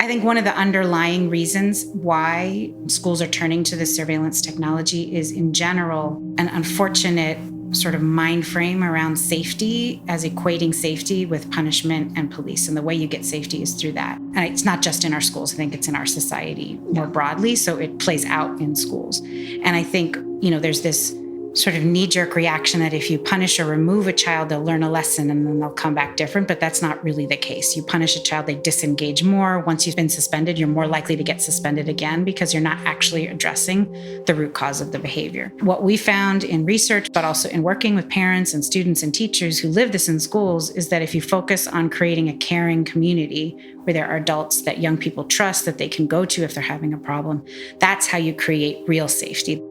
I think one of the underlying reasons why schools are turning to this surveillance technology is, in general, an unfortunate sort of mind frame around safety as equating safety with punishment and police. And the way you get safety is through that. And it's not just in our schools. I think it's in our society more broadly. So it plays out in schools. And I think, there's this sort of knee-jerk reaction that if you punish or remove a child, they'll learn a lesson and then they'll come back different. But that's not really the case. You punish a child, they disengage more. Once you've been suspended, you're more likely to get suspended again because you're not actually addressing the root cause of the behavior. What we found in research, but also in working with parents and students and teachers who live this in schools, is that if you focus on creating a caring community where there are adults that young people trust that they can go to if they're having a problem, that's how you create real safety.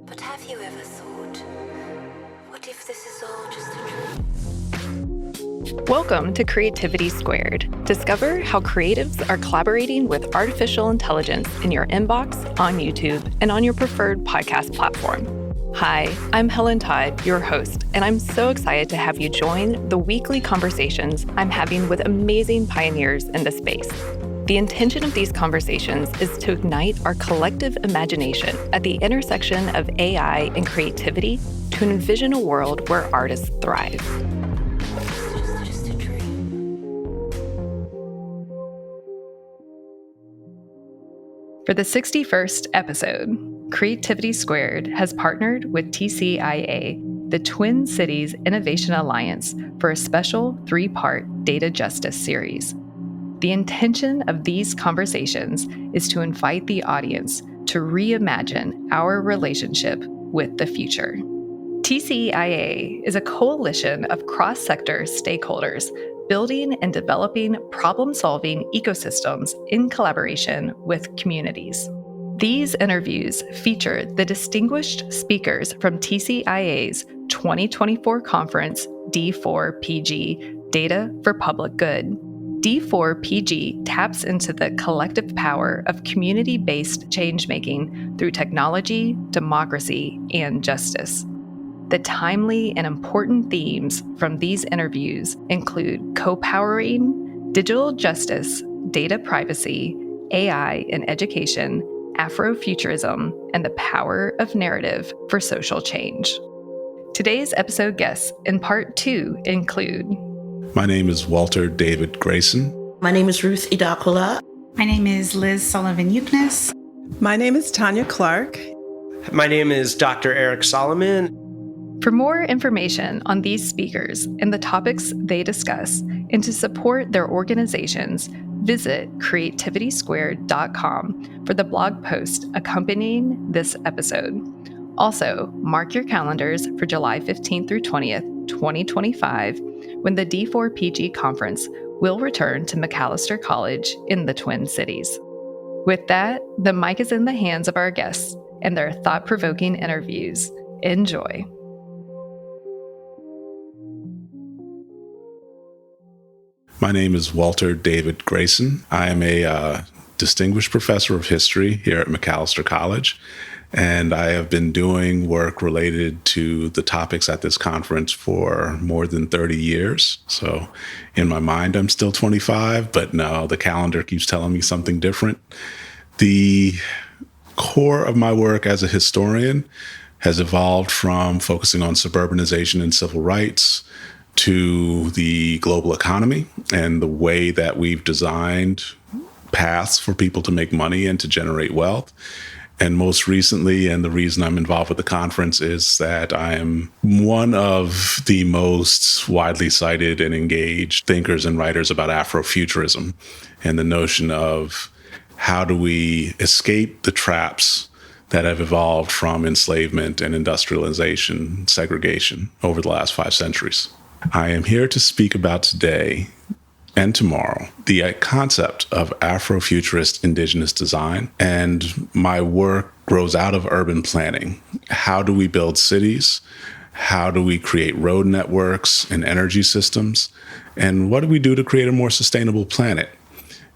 But have you ever thought, what if this is all just a dream? Welcome to Creativity Squared. Discover how creatives are collaborating with artificial intelligence in your inbox, on YouTube, and on your preferred podcast platform. Hi, I'm Helen Todd, your host, and I'm so excited to have you join the weekly conversations I'm having with amazing pioneers in the space. The intention of these conversations is to ignite our collective imagination at the intersection of AI and creativity to envision a world where artists thrive. Just a dream. For the 61st episode, Creativity Squared has partnered with TCIA, the Twin Cities Innovation Alliance, for a special 3-part data justice series. The intention of these conversations is to invite the audience to reimagine our relationship with the future. TCIA is a coalition of cross-sector stakeholders building and developing problem-solving ecosystems in collaboration with communities. These interviews feature the distinguished speakers from TCIA's 2024 conference, D4PG, Data for Public Good. D4PG taps into the collective power of community-based changemaking through technology, democracy, and justice. The timely and important themes from these interviews include co-powering, digital justice, data privacy, AI in education, Afrofuturism, and the power of narrative for social change. Today's episode guests in part 2 include: My name is Walter David Grayson. My name is Ruth Idakula. My name is Liz Sullivan-Yuknes. My name is Tanya Clark. My name is Dr. Eric Solomon. For more information on these speakers and the topics they discuss, and to support their organizations, visit creativitysquared.com for the blog post accompanying this episode. Also, mark your calendars for July 15th through 20th, 2025, when the D4PG conference will return to Macalester College in the Twin Cities. With that, the mic is in the hands of our guests and their thought-provoking interviews. Enjoy. My name is Walter David Grayson. I am a distinguished professor of history here at Macalester College, and I have been doing work related to the topics at this conference for more than 30 years. So in my mind, I'm still 25, but no, the calendar keeps telling me something different. The core of my work as a historian has evolved from focusing on suburbanization and civil rights to the global economy and the way that we've designed paths for people to make money and to generate wealth. And most recently, and the reason I'm involved with the conference, is that I am one of the most widely cited and engaged thinkers and writers about Afrofuturism and the notion of how do we escape the traps that have evolved from enslavement and industrialization, segregation over the last 5 centuries. I am here to speak about today and tomorrow the concept of Afrofuturist indigenous design, and my work grows out of urban planning. How do we build cities? How do we create road networks and energy systems? And what do we do to create a more sustainable planet?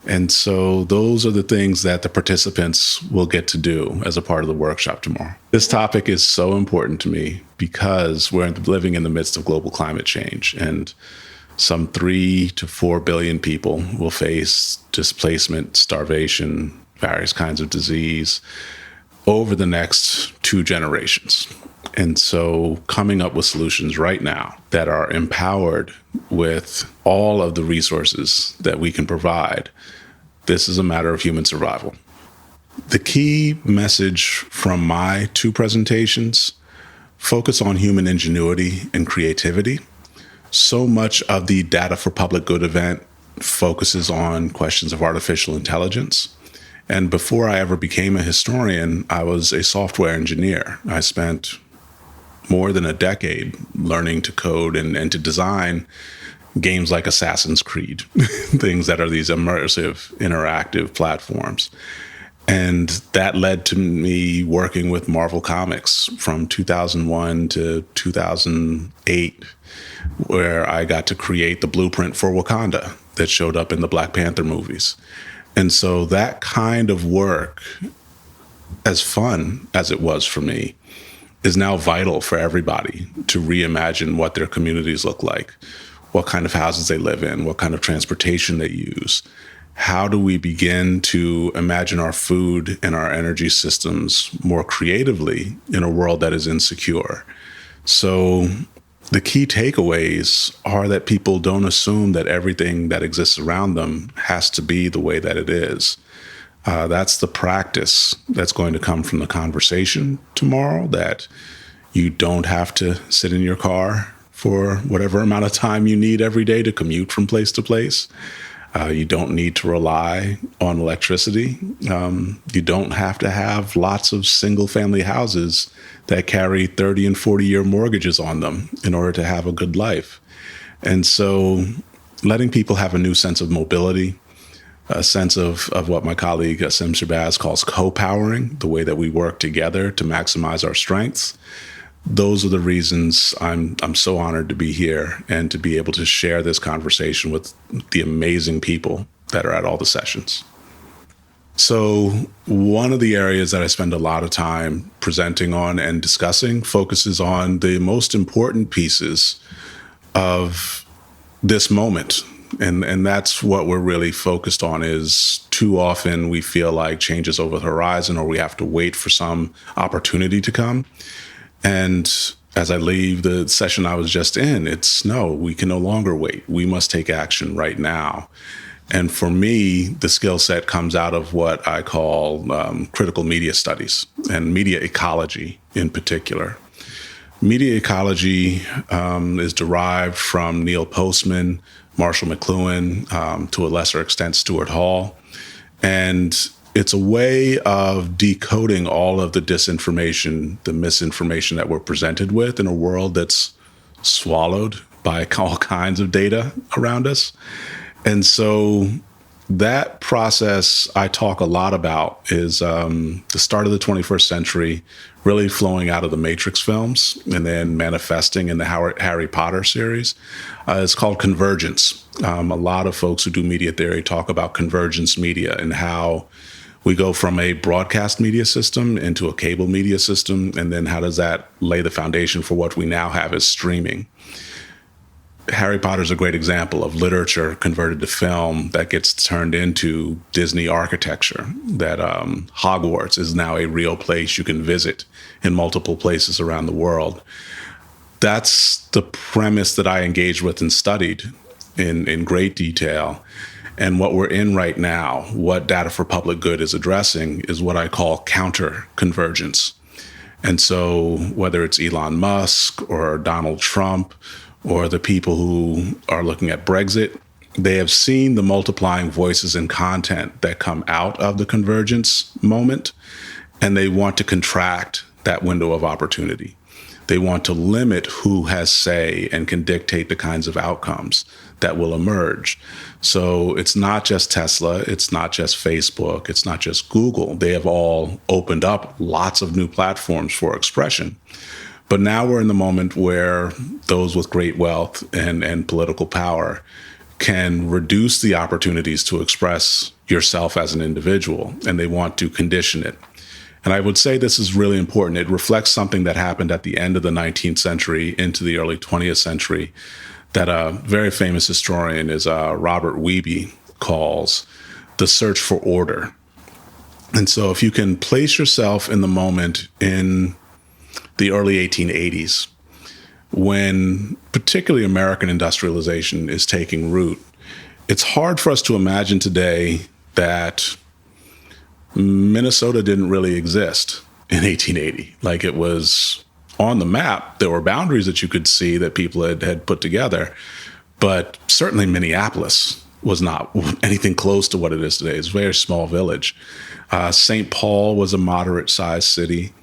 And so those are the things that the participants will get to do as a part of the workshop tomorrow. This topic is so important to me because we're living in the midst of global climate change. And some 3 to 4 billion people will face displacement, starvation, various kinds of disease over the next 2 generations. And so coming up with solutions right now that are empowered with all of the resources that we can provide, this is a matter of human survival. The key message from my 2 presentations focus on human ingenuity and creativity. So much of the Data for Public Good event focuses on questions of artificial intelligence. And before I ever became a historian, I was a software engineer. I spent more than a decade learning to code and to design games like Assassin's Creed, things that are these immersive, interactive platforms. And that led to me working with Marvel Comics from 2001 to 2008, where I got to create the blueprint for Wakanda that showed up in the Black Panther movies. And so that kind of work, as fun as it was for me, is now vital for everybody to reimagine what their communities look like, what kind of houses they live in, what kind of transportation they use. How do we begin to imagine our food and our energy systems more creatively in a world that is insecure? So the key takeaways are that people don't assume that everything that exists around them has to be the way that it is. That's the practice that's going to come from the conversation tomorrow, that you don't have to sit in your car for whatever amount of time you need every day to commute from place to place. You don't need to rely on electricity. You don't have to have lots of single-family houses that carry 30 and 40-year mortgages on them in order to have a good life. And so letting people have a new sense of mobility, a sense of what my colleague Sim Shabazz calls co-powering, the way that we work together to maximize our strengths. Those are the reasons I'm so honored to be here and to be able to share this conversation with the amazing people that are at all the sessions. So one of the areas that I spend a lot of time presenting on and discussing focuses on the most important pieces of this moment. And that's what we're really focused on. Is too often we feel like change is over the horizon, or we have to wait for some opportunity to come. And as I leave the session I was just in, it's no, we can no longer wait. We must take action right now. And for me, the skill set comes out of what I call critical media studies and media ecology in particular. Media ecology is derived from Neil Postman, Marshall McLuhan, to a lesser extent, Stuart Hall. And it's a way of decoding all of the disinformation, the misinformation that we're presented with in a world that's swallowed by all kinds of data around us. And so that process I talk a lot about is the start of the 21st century, really flowing out of the Matrix films and then manifesting in the Harry Potter series. It's called convergence. A lot of folks who do media theory talk about convergence media and how we go from a broadcast media system into a cable media system, and then how does that lay the foundation for what we now have as streaming. Harry Potter is a great example of literature converted to film that gets turned into Disney architecture, that Hogwarts is now a real place you can visit in multiple places around the world. That's the premise that I engaged with and studied in great detail. And what we're in right now, what Data for Public Good is addressing, is what I call counter-convergence. And so whether it's Elon Musk or Donald Trump or the people who are looking at Brexit, they have seen the multiplying voices and content that come out of the convergence moment, and they want to contract that window of opportunity. They want to limit who has say and can dictate the kinds of outcomes that will emerge. So it's not just Tesla, it's not just Facebook, it's not just Google. They have all opened up lots of new platforms for expression. But now we're in the moment where those with great wealth and political power can reduce the opportunities to express yourself as an individual, and they want to condition it. And I would say this is really important. It reflects something that happened at the end of the 19th century into the early 20th century that a very famous historian is Robert Wiebe calls the search for order. And so if you can place yourself in the moment in the early 1880s, when particularly American industrialization is taking root, it's hard for us to imagine today that Minnesota didn't really exist in 1880. Like, it was on the map. There were boundaries that you could see that people had put together, but certainly Minneapolis was not anything close to what it is today. It's a very small village. St. Paul was a moderate-sized city,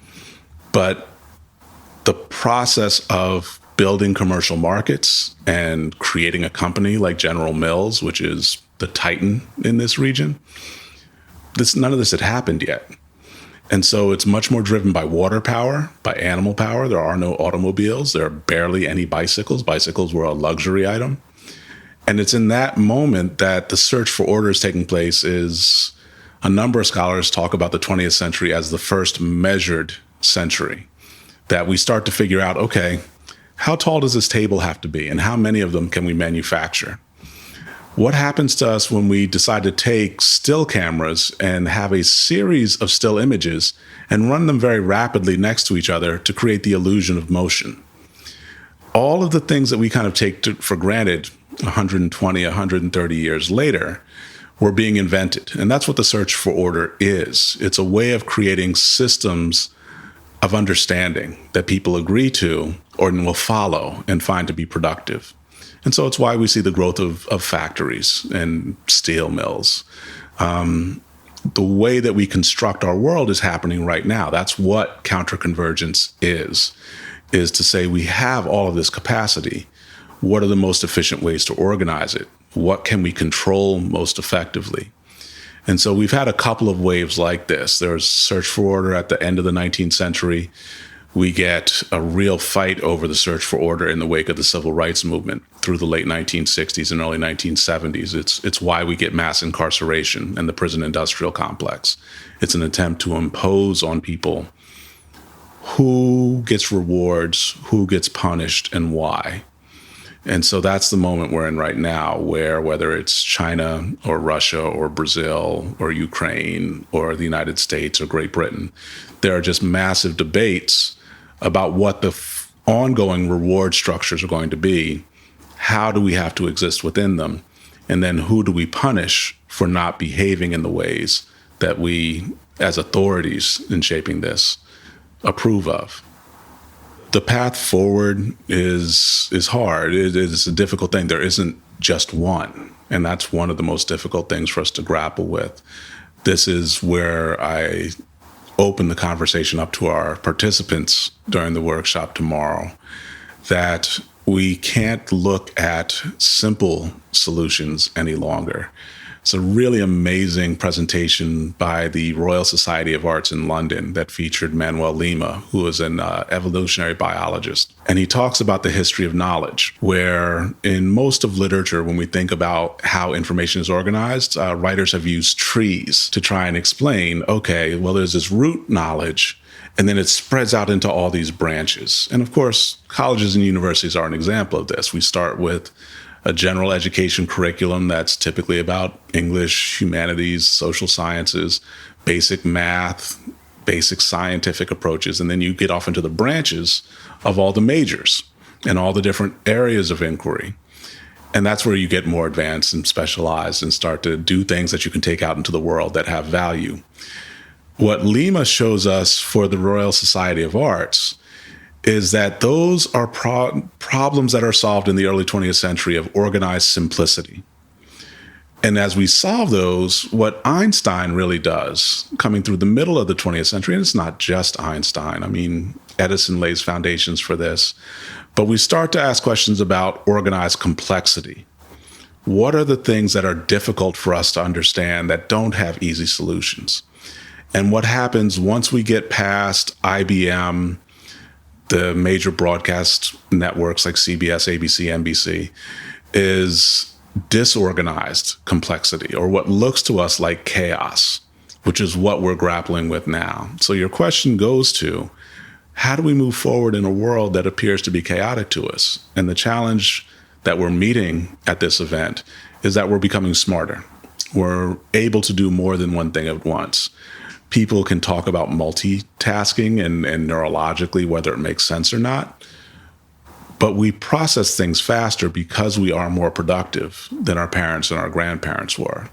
but the process of building commercial markets and creating a company like General Mills, which is the titan in this region, none of this had happened yet. And so it's much more driven by water power, by animal power. There are no automobiles. There are barely any bicycles. Bicycles were a luxury item. And it's in that moment that the search for order is taking place. Is a number of scholars talk about the 20th century as the first measured century, that we start to figure out, okay, how tall does this table have to be, and how many of them can we manufacture? What happens to us when we decide to take still cameras and have a series of still images and run them very rapidly next to each other to create the illusion of motion? All of the things that we kind of take for granted 120, 130 years later were being invented. And that's what the search for order is. It's a way of creating systems of understanding that people agree to or will follow and find to be productive. And so it's why we see the growth of factories and steel mills. The way that we construct our world is happening right now. That's what counterconvergence is to say we have all of this capacity. What are the most efficient ways to organize it? What can we control most effectively? And so we've had a couple of waves like this. There's search for order at the end of the 19th century. We get a real fight over the search for order in the wake of the civil rights movement through the late 1960s and early 1970s. It's why we get mass incarceration and the prison industrial complex. It's an attempt to impose on people who gets rewards, who gets punished, and why. And so that's the moment we're in right now, where whether it's China or Russia or Brazil or Ukraine or the United States or Great Britain, there are just massive debates about what the ongoing reward structures are going to be. How do we have to exist within them? And then who do we punish for not behaving in the ways that we, as authorities in shaping this, approve of? The path forward is hard. It is a difficult thing. There isn't just one. And that's one of the most difficult things for us to grapple with. This is where I open the conversation up to our participants during the workshop tomorrow, that we can't look at simple solutions any longer. It's a really amazing presentation by the Royal Society of Arts in London that featured Manuel Lima, who is an evolutionary biologist. And he talks about the history of knowledge, where in most of literature, when we think about how information is organized, writers have used trees to try and explain, okay, well, there's this root knowledge, and then it spreads out into all these branches. And of course, colleges and universities are an example of this. We start with a general education curriculum that's typically about English, humanities, social sciences, basic math, basic scientific approaches, and then you get off into the branches of all the majors and all the different areas of inquiry. And that's where you get more advanced and specialized and start to do things that you can take out into the world that have value. What Lima shows us for the Royal Society of Arts is that those are problems that are solved in the early 20th century of organized simplicity. And as we solve those, what Einstein really does, coming through the middle of the 20th century, and it's not just Einstein, I mean, Edison lays foundations for this, but we start to ask questions about organized complexity. What are the things that are difficult for us to understand that don't have easy solutions? And what happens once we get past IBM, the major broadcast networks like CBS, ABC, NBC, is disorganized complexity, or what looks to us like chaos, which is what we're grappling with now. So your question goes to, how do we move forward in a world that appears to be chaotic to us? And the challenge that we're meeting at this event is that we're becoming smarter. We're able to do more than one thing at once. People can talk about multitasking and neurologically whether it makes sense or not, but we process things faster because we are more productive than our parents and our grandparents were.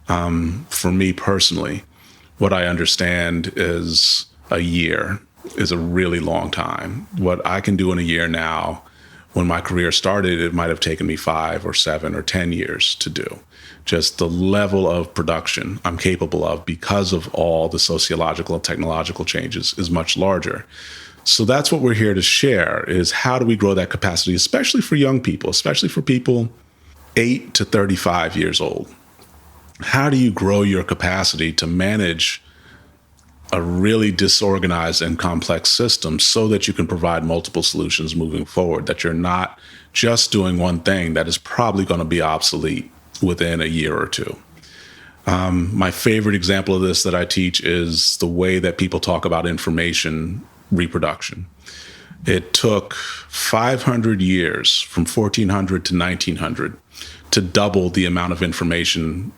For me personally, what I understand is a year is a really long time. What I can do in a year now, when my career started, it might have taken me 5 or 7 or 10 years to do. Just the level of production I'm capable of because of all the sociological and technological changes is much larger. So that's what we're here to share, is how do we grow that capacity, especially for young people, especially for people 8 to 35 years old. How do you grow your capacity to manage a really disorganized and complex system so that you can provide multiple solutions moving forward, that you're not just doing one thing that is probably going to be obsolete within a year or two. My favorite example of this that I teach is the way that people talk about information reproduction. It took 500 years, from 1400 to 1900, to double the amount of information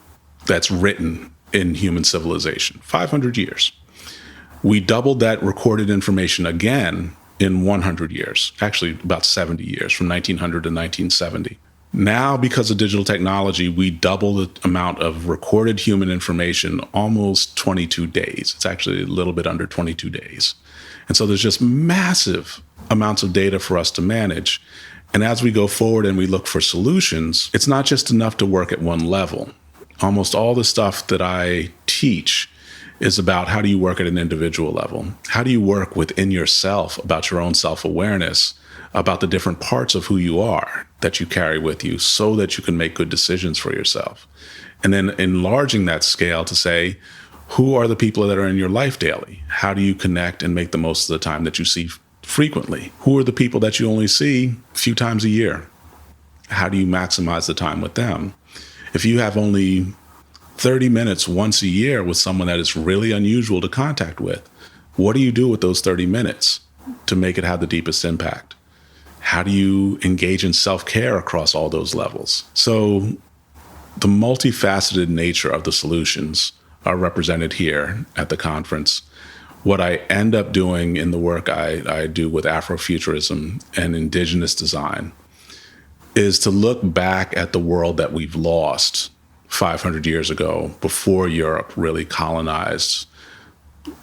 that's written in human civilization. 500 years. We doubled that recorded information again in 100 years, actually about 70 years, from 1900 to 1970. Now, because of digital technology, we double the amount of recorded human information almost 22 days. It's actually a little bit under 22 days. And so there's just massive amounts of data for us to manage. And as we go forward and we look for solutions, it's not just enough to work at one level. Almost all the stuff that I teach is about how do you work at an individual level? How do you work within yourself about your own self-awareness, about the different parts of who you are that you carry with you so that you can make good decisions for yourself? And then enlarging that scale to say, who are the people that are in your life daily? How do you connect and make the most of the time that you see frequently? Who are the people that you only see a few times a year? How do you maximize the time with them? If you have only 30 minutes once a year with someone that is really unusual to contact with, what do you do with those 30 minutes to make it have the deepest impact? How do you engage in self-care across all those levels? So the multifaceted nature of the solutions are represented here at the conference. What I end up doing in the work I do with Afrofuturism and indigenous design is to look back at the world that we've lost 500 years ago, before Europe really colonized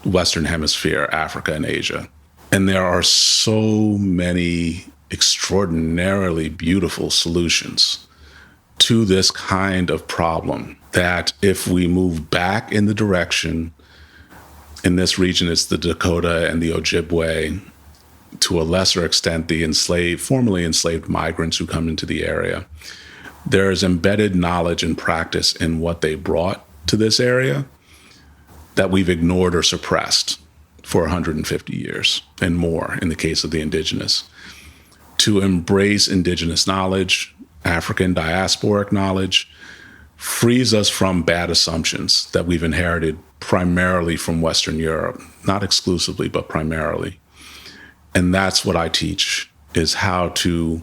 Western Hemisphere, Africa, and Asia. And there are so many extraordinarily beautiful solutions to this kind of problem that if we move back in the direction, in this region it's the Dakota and the Ojibwe, to a lesser extent the formerly enslaved migrants who come into the area, there is embedded knowledge and practice in what they brought to this area that we've ignored or suppressed for 150 years and more in the case of the indigenous. To embrace indigenous knowledge, African diasporic knowledge, frees us from bad assumptions that we've inherited primarily from Western Europe, not exclusively, but primarily. And that's what I teach, is how to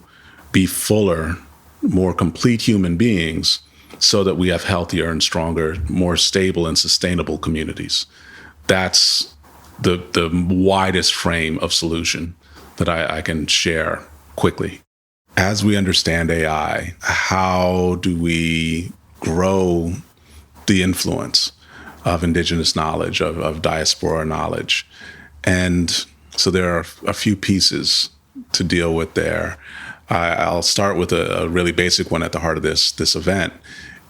be fuller, more complete human beings so that we have healthier and stronger, more stable and sustainable communities. That's the widest frame of solution that I can share quickly. As we understand AI, how do we grow the influence of indigenous knowledge, of diaspora knowledge? And so there are a few pieces to deal with there. I'll start with a really basic one at the heart of this event,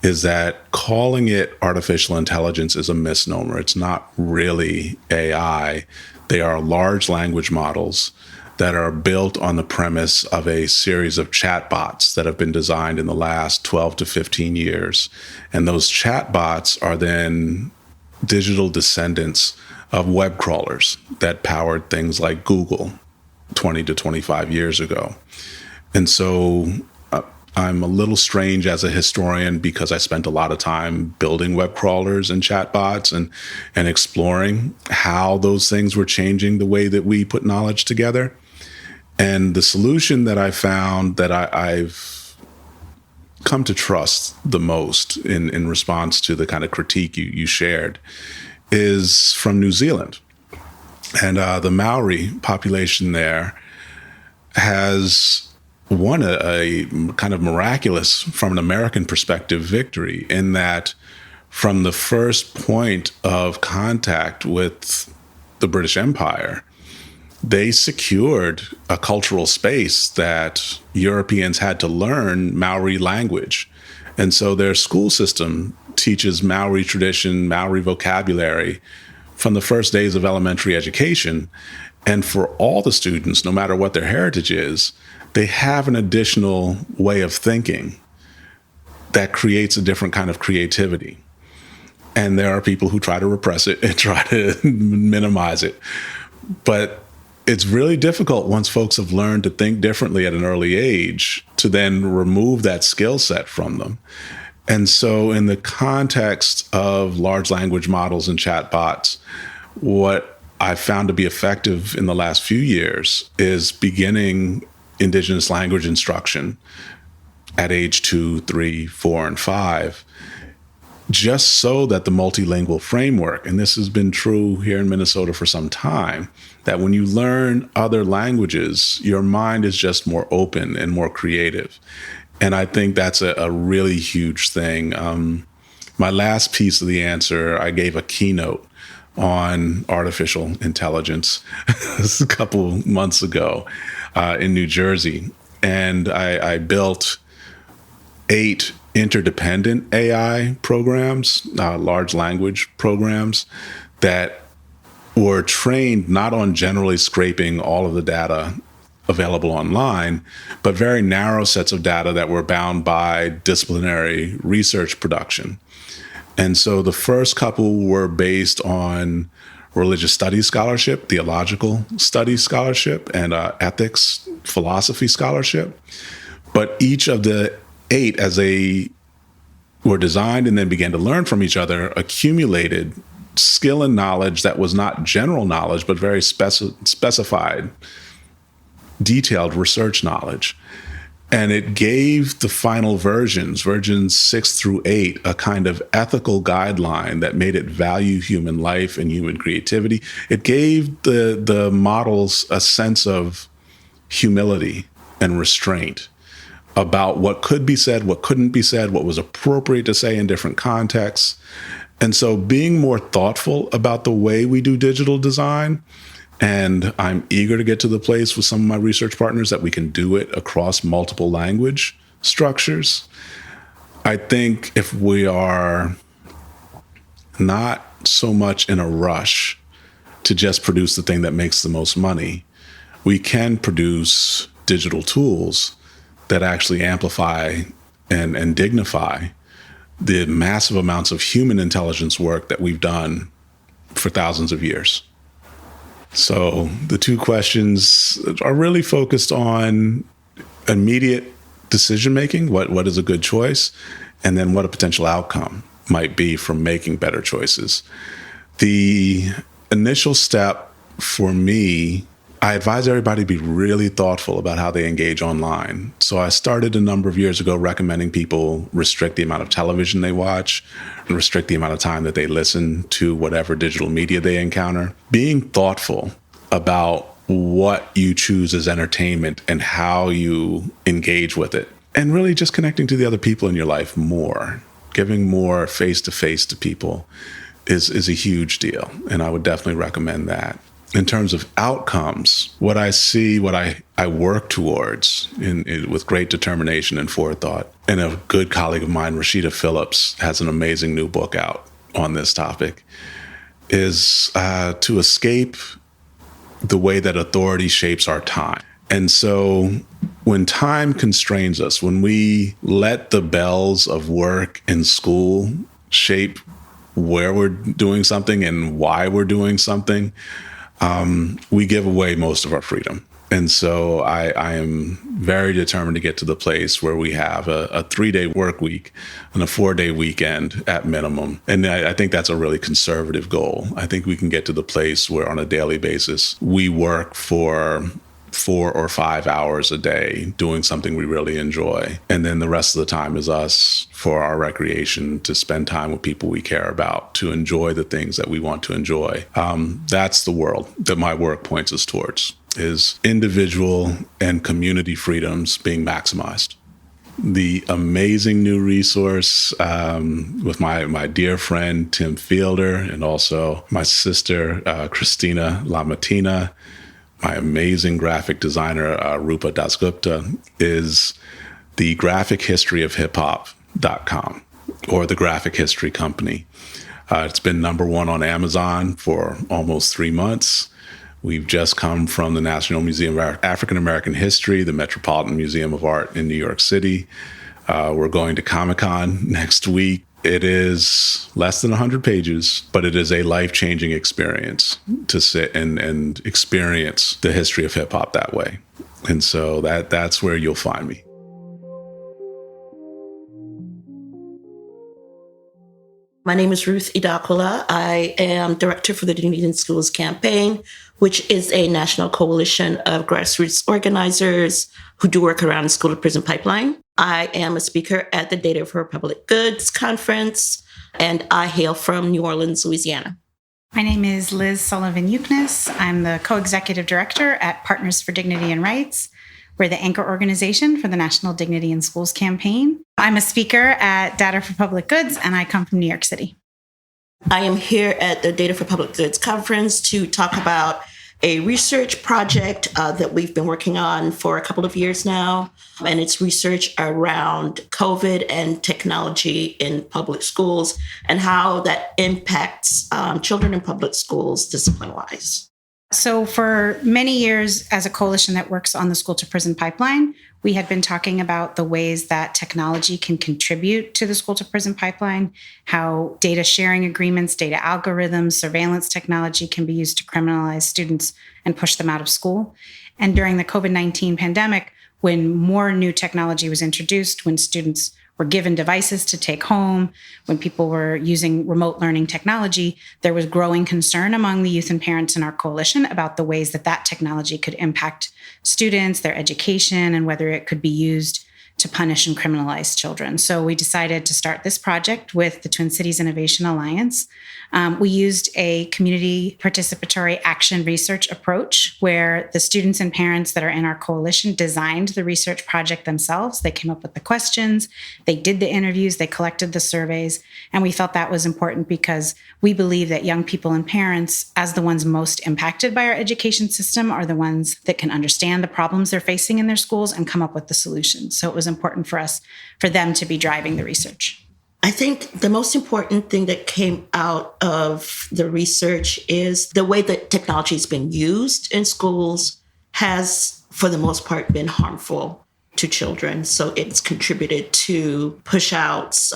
is that calling it artificial intelligence is a misnomer. It's not really AI. They are large language models that are built on the premise of a series of chatbots that have been designed in the last 12 to 15 years. And those chatbots are then digital descendants of web crawlers that powered things like Google 20 to 25 years ago. And so I'm a little strange as a historian because I spent a lot of time building web crawlers and chatbots and exploring how those things were changing the way that we put knowledge together. And the solution that I found that I've come to trust the most in response to the kind of critique you shared is from New Zealand. And the Maori population there has won a kind of miraculous, from an American perspective, victory in that from the first point of contact with the British Empire, they secured a cultural space that Europeans had to learn Maori language. And so their school system teaches Maori tradition, Maori vocabulary from the first days of elementary education. And for all the students, no matter what their heritage is, they have an additional way of thinking that creates a different kind of creativity. And there are people who try to repress it and try to minimize it. But it's really difficult once folks have learned to think differently at an early age to then remove that skill set from them. And so in the context of large language models and chatbots, what I've found to be effective in the last few years is beginning Indigenous language instruction at age 2, 3, 4, and 5, just so that the multilingual framework, and this has been true here in Minnesota for some time, that when you learn other languages, your mind is just more open and more creative. And I think that's a really huge thing. My last piece of the answer, I gave a keynote on artificial intelligence a couple months ago in New Jersey. And I built 8 interdependent AI programs, large language programs, that were trained not on generally scraping all of the data available online, but very narrow sets of data that were bound by disciplinary research production. And so the first couple were based on religious studies scholarship, theological studies scholarship, and ethics, philosophy scholarship. But each of the 8, as they were designed and then began to learn from each other, accumulated skill and knowledge that was not general knowledge, but very specified, detailed research knowledge. And it gave the final versions 6 through 8, a kind of ethical guideline that made it value human life and human creativity. It gave the models a sense of humility and restraint about what could be said, what couldn't be said, what was appropriate to say in different contexts. And so being more thoughtful about the way we do digital design, and I'm eager to get to the place with some of my research partners that we can do it across multiple language structures. I think if we are not so much in a rush to just produce the thing that makes the most money, we can produce digital tools that actually amplify and dignify the massive amounts of human intelligence work that we've done for thousands of years. So the 2 questions are really focused on immediate decision-making, what is a good choice, and then what a potential outcome might be from making better choices. The initial step for me, I advise everybody to be really thoughtful about how they engage online. So I started a number of years ago recommending people restrict the amount of television they watch and restrict the amount of time that they listen to whatever digital media they encounter. Being thoughtful about what you choose as entertainment and how you engage with it. And really just connecting to the other people in your life more, giving more face-to-face to people is a huge deal. And I would definitely recommend that. In terms of outcomes, what I see, what I work towards with great determination and forethought, and a good colleague of mine, Rashida Phillips, has an amazing new book out on this topic, is to escape the way that authority shapes our time. And so when time constrains us, when we let the bells of work and school shape where we're doing something and why we're doing something, we give away most of our freedom. And so I am very determined to get to the place where we have a 3-day work week and a 4-day weekend at minimum. And I think that's a really conservative goal. I think we can get to the place where on a daily basis, we work for 4 or 5 hours a day doing something we really enjoy. And then the rest of the time is us for our recreation, to spend time with people we care about, to enjoy the things that we want to enjoy. That's the world that my work points us towards, is individual and community freedoms being maximized. The amazing new resource with my dear friend Tim Fielder, and also my sister Christina Lamatina, my amazing graphic designer Rupa Dasgupta, is the graphichistoryofhiphop.com, or the Graphic History Company. It's been #1 on Amazon for almost 3 months. We've just come from the National Museum of African American History, the Metropolitan Museum of Art in New York City. We're going to Comic-Con next week. It is less than 100 pages, but it is a life-changing experience to sit and experience the history of hip-hop that way. And so that's where you'll find me. My name is Ruth Idakula. I am director for the Dignity in Schools campaign, which is a national coalition of grassroots organizers who do work around the school to prison pipeline. I am a speaker at the Data for Public Goods conference, and I hail from New Orleans, Louisiana. My name is Liz Sullivan-Yuknes. I'm the co-executive director at Partners for Dignity and Rights. We're the anchor organization for the National Dignity in Schools campaign. I'm a speaker at Data for Public Goods, and I come from New York City. I am here at the Data for Public Goods conference to talk about a research project that we've been working on for a couple of years now. And it's research around COVID and technology in public schools and how that impacts children in public schools discipline-wise. So for many years, as a coalition that works on the school to prison pipeline, we had been talking about the ways that technology can contribute to the school to prison pipeline, how data sharing agreements, data algorithms, surveillance technology can be used to criminalize students and push them out of school. And during the COVID-19 pandemic, when more new technology was introduced, when students were given devices to take home, when people were using remote learning technology, there was growing concern among the youth and parents in our coalition about the ways that that technology could impact students, their education, and whether it could be used to punish and criminalize children. So we decided to start this project with the Twin Cities Innovation Alliance. We used a community participatory action research approach where the students and parents that are in our coalition designed the research project themselves. They came up with the questions, they did the interviews, they collected the surveys, and we felt that was important because we believe that young people and parents, as the ones most impacted by our education system, are the ones that can understand the problems they're facing in their schools and come up with the solutions. So it was important for them to be driving the research. I think the most important thing that came out of the research is the way that technology has been used in schools has, for the most part, been harmful to children. So it's contributed to push-outs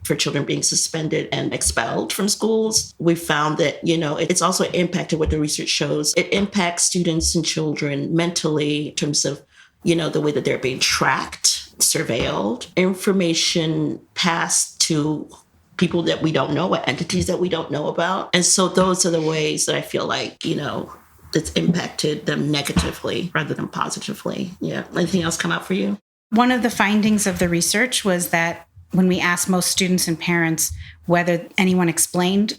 for children being suspended and expelled from schools. We found that, it's also impacted what the research shows. It impacts students and children mentally in terms of, the way that they're being tracked, surveilled, information passed to people that we don't know, entities that we don't know about. And so those are the ways that I feel like, it's impacted them negatively rather than positively. Yeah. Anything else come out for you? One of the findings of the research was that when we asked most students and parents whether anyone explained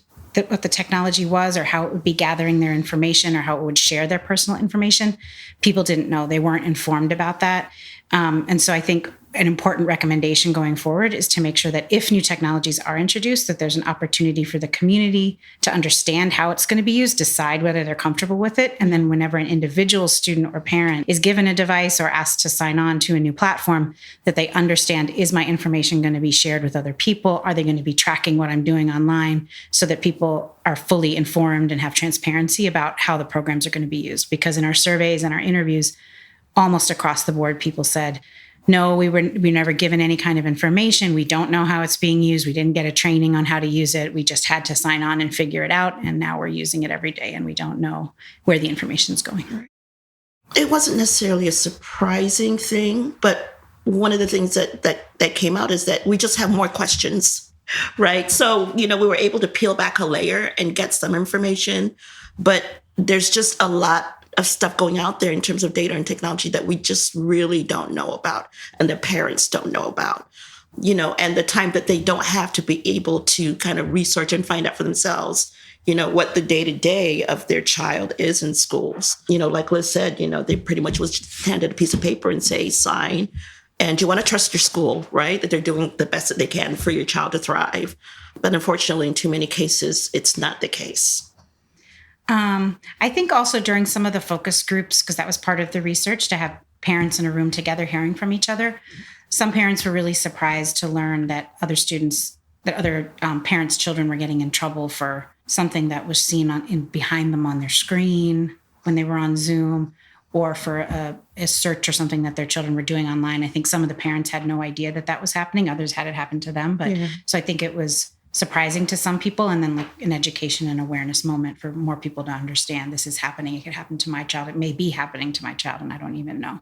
what the technology was or how it would be gathering their information or how it would share their personal information, people didn't know. They weren't informed about that. And so I think an important recommendation going forward is to make sure that if new technologies are introduced, that there's an opportunity for the community to understand how it's going to be used, decide whether they're comfortable with it. And then whenever an individual student or parent is given a device or asked to sign on to a new platform, that they understand, is my information going to be shared with other people? Are they going to be tracking what I'm doing online, so that people are fully informed and have transparency about how the programs are going to be used? Because in our surveys and our interviews, almost across the board, people said, no, we were never given any kind of information. We don't know how it's being used. We didn't get a training on how to use it. We just had to sign on and figure it out. And now we're using it every day and we don't know where the information is going. It wasn't necessarily a surprising thing, but one of the things that came out is that we just have more questions, right? So, we were able to peel back a layer and get some information, but there's just a lot of stuff going out there in terms of data and technology that we just really don't know about and the parents don't know about, and the time that they don't have to be able to kind of research and find out for themselves, what the day-to-day of their child is in schools. Like Liz said, they pretty much was handed a piece of paper and say, sign, and you want to trust your school, right? That they're doing the best that they can for your child to thrive. But unfortunately, in too many cases, it's not the case. I think also during some of the focus groups, because that was part of the research, to have parents in a room together hearing from each other, some parents were really surprised to learn that other parents' children were getting in trouble for something that was seen behind them on their screen when they were on Zoom, or for a search or something that their children were doing online. I think some of the parents had no idea that was happening. Others had it happen to them. But So I think it was surprising to some people, and then like an education and awareness moment for more people to understand this is happening. It could happen to my child. It may be happening to my child, and I don't even know.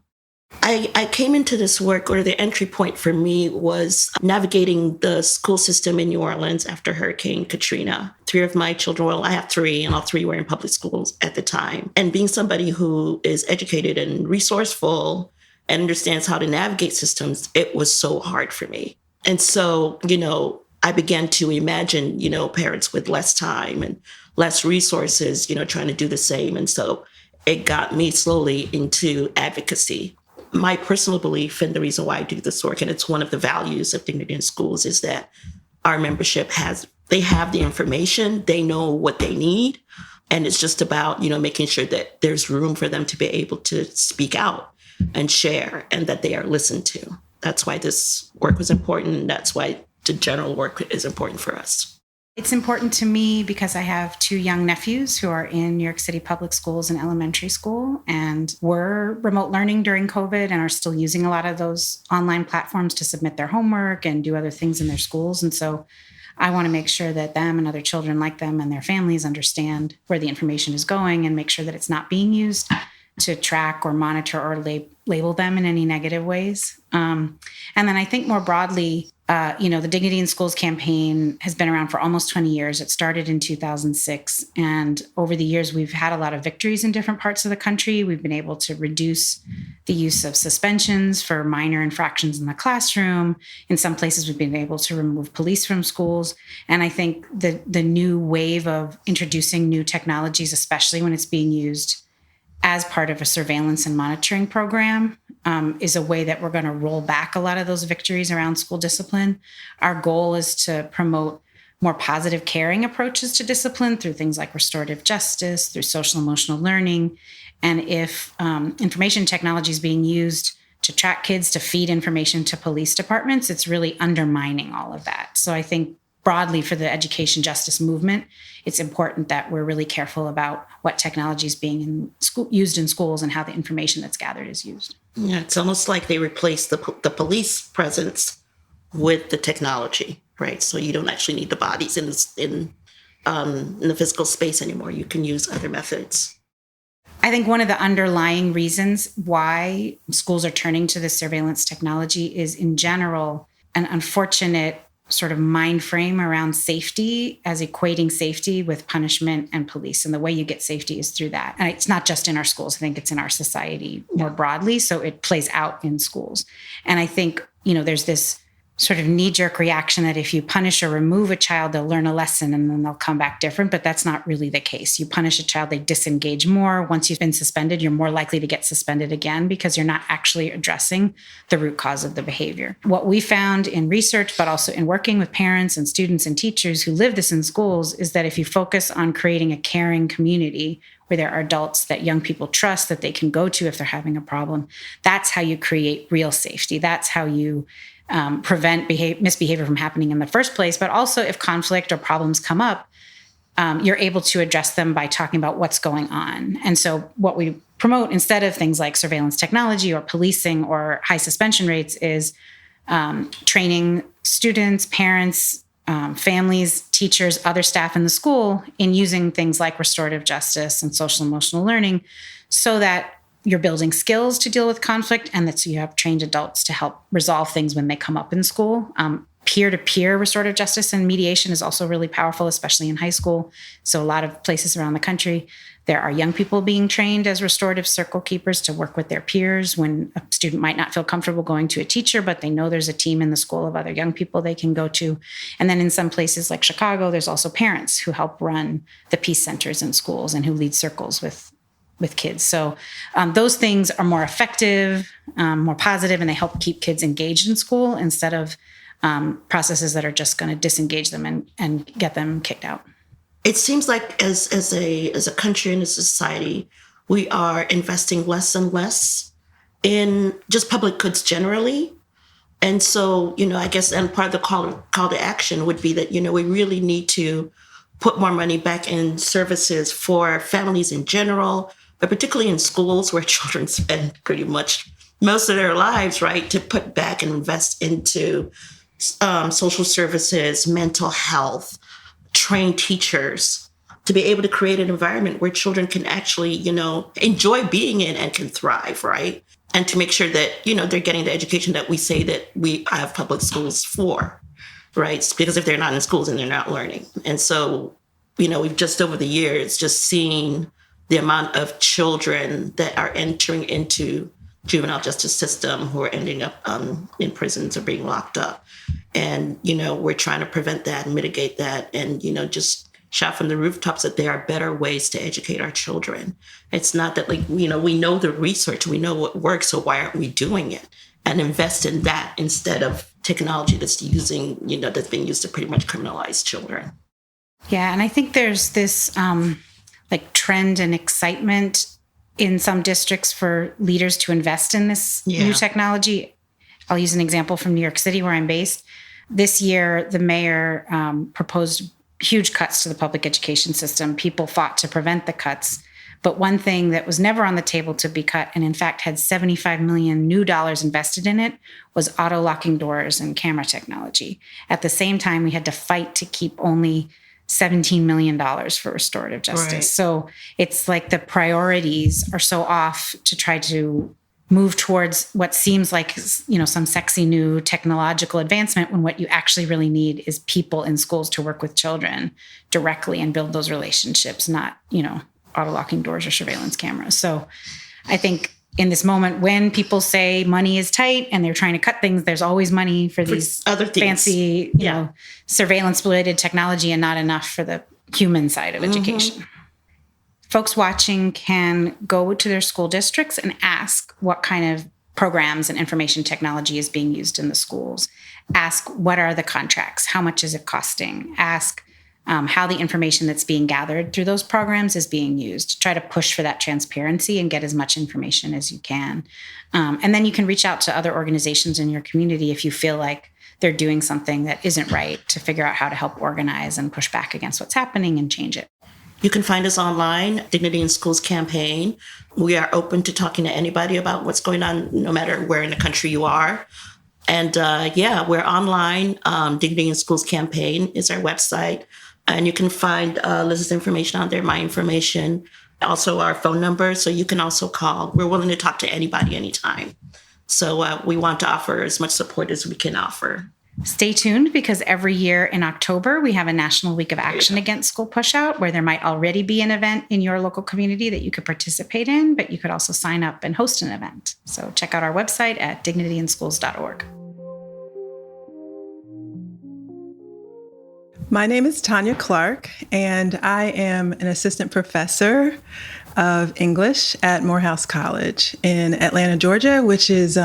I came into this work, or the entry point for me was navigating the school system in New Orleans after Hurricane Katrina. 3 of my children, well, I have 3, and all 3 were in public schools at the time. And being somebody who is educated and resourceful and understands how to navigate systems, it was so hard for me. And so, I began to imagine, parents with less time and less resources, trying to do the same. And so it got me slowly into advocacy. My personal belief, and the reason why I do this work, and it's one of the values of Dignity in Schools, is that our membership have the information, they know what they need. And it's just about, making sure that there's room for them to be able to speak out and share, and that they are listened to. That's why this work was important. And that's why the general work is important for us. It's important to me because I have 2 young nephews who are in New York City public schools and elementary school, and were remote learning during COVID and are still using a lot of those online platforms to submit their homework and do other things in their schools. And so I want to make sure that them and other children like them and their families understand where the information is going, and make sure that it's not being used to track or monitor or label them in any negative ways. And then I think more broadly, the Dignity in Schools campaign has been around for almost 20 years. It started in 2006. And over the years, we've had a lot of victories in different parts of the country. We've been able to reduce the use of suspensions for minor infractions in the classroom. In some places, we've been able to remove police from schools. And I think the new wave of introducing new technologies, especially when it's being used as part of a surveillance and monitoring program, is a way that we're going to roll back a lot of those victories around school discipline. Our goal is to promote more positive caring approaches to discipline through things like restorative justice, through social emotional learning. And if information technology is being used to track kids, to feed information to police departments, it's really undermining all of that. So I think broadly for the education justice movement, it's important that we're really careful about what technology is being used in schools and how the information that's gathered is used. Yeah, it's almost like they replaced the police presence with the technology, right? So you don't actually need the bodies in the physical space anymore. You can use other methods. I think one of the underlying reasons why schools are turning to this surveillance technology is, in general, an unfortunate sort of mind frame around safety as equating safety with punishment and police. And the way you get safety is through that. And it's not just in our schools. I think it's in our society more broadly. So it plays out in schools. And I think, there's this sort of knee-jerk reaction that if you punish or remove a child, they'll learn a lesson and then they'll come back different. But that's not really the case. You punish a child, they disengage more. Once you've been suspended, you're more likely to get suspended again because you're not actually addressing the root cause of the behavior. What we found in research, but also in working with parents and students and teachers who live this in schools, is that if you focus on creating a caring community where there are adults that young people trust that they can go to if they're having a problem, that's how you create real safety. That's how you prevent misbehavior from happening in the first place. But also if conflict or problems come up, you're able to address them by talking about what's going on. And so what we promote, instead of things like surveillance technology or policing or high suspension rates, is training students, parents, families, teachers, other staff in the school in using things like restorative justice and social emotional learning, so that you're building skills to deal with conflict, and that so you have trained adults to help resolve things when they come up in school. peer-to-peer restorative justice and mediation is also really powerful, especially in high school. So a lot of places around the country, there are young people being trained as restorative circle keepers to work with their peers when a student might not feel comfortable going to a teacher, but they know there's a team in the school of other young people they can go to. And then in some places like Chicago, there's also parents who help run the peace centers in schools and who lead circles with kids. So those things are more effective, more positive, and they help keep kids engaged in school instead of processes that are just going to disengage them and get them kicked out. It seems like as a country and a society, we are investing less and less in just public goods generally. And so, I guess, and part of the call to action would be that, we really need to put more money back in services for families in general, but particularly in schools where children spend pretty much most of their lives, right, to put back and invest into social services, mental health, train teachers, to be able to create an environment where children can actually, enjoy being in and can thrive, right? And to make sure that, they're getting the education that we say that we have public schools for, right? Because if they're not in schools, then they're not learning. And so, we've just over the years just seen the amount of children that are entering into juvenile justice system who are ending up in prisons or being locked up. And, we're trying to prevent that and mitigate that and, just shout from the rooftops that there are better ways to educate our children. It's not that we know the research, we know what works, so why aren't we doing it? And invest in that instead of technology that's that's being used to pretty much criminalize children. Yeah, and I think there's this trend and excitement in some districts for leaders to invest in this new technology. I'll use an example from New York City, where I'm based. This year, the mayor proposed huge cuts to the public education system. People fought to prevent the cuts. But one thing that was never on the table to be cut, and in fact had $75 million new dollars invested in it, was auto-locking doors and camera technology. At the same time, we had to fight to keep only $17 million for restorative justice. Right. So it's like the priorities are so off to try to move towards what seems like, some sexy new technological advancement when what you actually really need is people in schools to work with children directly and build those relationships, not, auto-locking doors or surveillance cameras. So I think in this moment when people say money is tight and they're trying to cut things, there's always money for these other things. Fancy, surveillance-related technology and not enough for the human side of education. Folks watching can go to their school districts and ask what kind of programs and information technology is being used in the schools. Ask what are the contracts? How much is it costing? Ask how the information that's being gathered through those programs is being used. Try to push for that transparency and get as much information as you can. And then you can reach out to other organizations in your community if you feel like they're doing something that isn't right, to figure out how to help organize and push back against what's happening and change it. You can find us online, Dignity in Schools campaign. We are open to talking to anybody about what's going on, no matter where in the country you are. And we're online. Dignity in Schools campaign is our website. And you can find Liz's information on there, my information, also our phone number. So you can also call. We're willing to talk to anybody anytime. So we want to offer as much support as we can offer. Stay tuned, because every year in October, we have a National Week of Action Against School Pushout, where there might already be an event in your local community that you could participate in, but you could also sign up and host an event. So check out our website at dignityinschools.org. My name is Tanya Clark, and I am an assistant professor of English at Morehouse College in Atlanta, Georgia, which is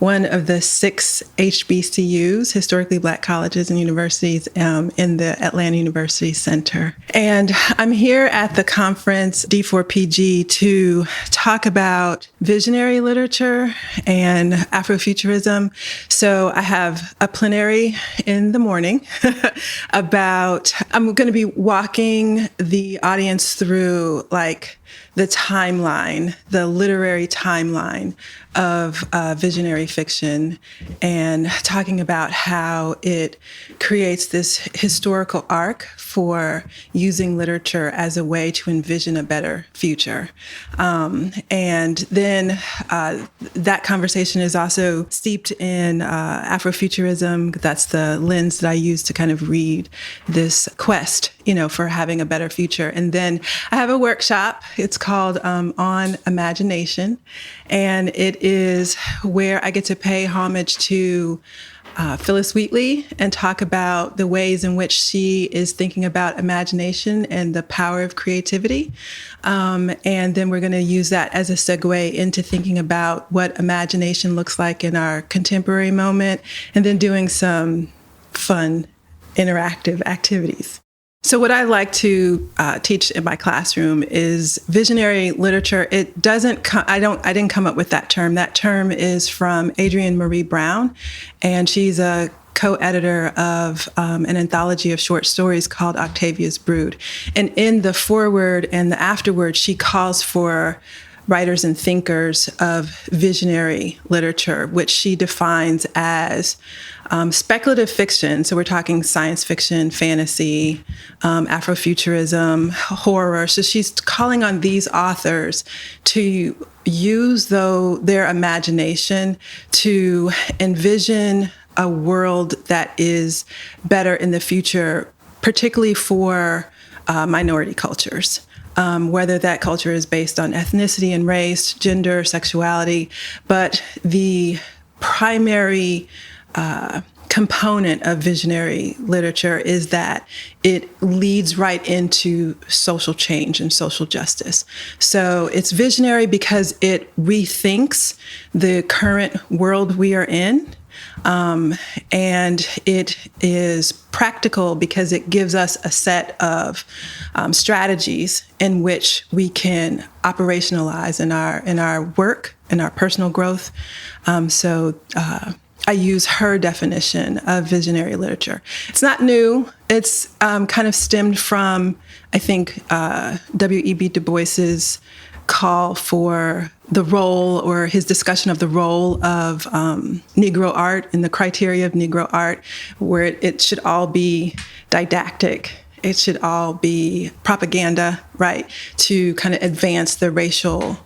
one of the 6 HBCUs, historically Black colleges and universities, in the Atlanta University Center. And I'm here at the conference D4PG to talk about visionary literature and Afrofuturism. So I have a plenary in the morning I'm going to be walking the audience through the timeline, the literary timeline of visionary fiction and talking about how it creates this historical arc for using literature as a way to envision a better future. And then that conversation is also steeped in Afrofuturism. That's the lens that I use to kind of read this quest, for having a better future. And then I have a workshop. It's called On Imagination. And it is where I get to pay homage to Phyllis Wheatley and talk about the ways in which she is thinking about imagination and the power of creativity. And then we're going to use that as a segue into thinking about what imagination looks like in our contemporary moment, and then doing some fun interactive activities. So what I like to teach in my classroom is visionary literature. It doesn't. I didn't come up with that term. That term is from Adrienne Marie Brown, and she's a co-editor of an anthology of short stories called Octavia's Brood. And in the foreword and the afterword, she calls for writers and thinkers of visionary literature, which she defines as speculative fiction. So we're talking science fiction, fantasy, Afrofuturism, horror. So she's calling on these authors to use their imagination to envision a world that is better in the future, particularly for minority cultures. Whether that culture is based on ethnicity and race, gender, sexuality, but the primary component of visionary literature is that it leads right into social change and social justice. So it's visionary because it rethinks the current world we are in. And it is practical because it gives us a set of strategies in which we can operationalize in our work, in our personal growth. So I use her definition of visionary literature. It's not new. It's kind of stemmed from, I think, W.E.B. Du Bois's call for the role, or his discussion of the role of Negro art and the criteria of Negro art, where it should all be didactic. It should all be propaganda, right, to kind of advance the racial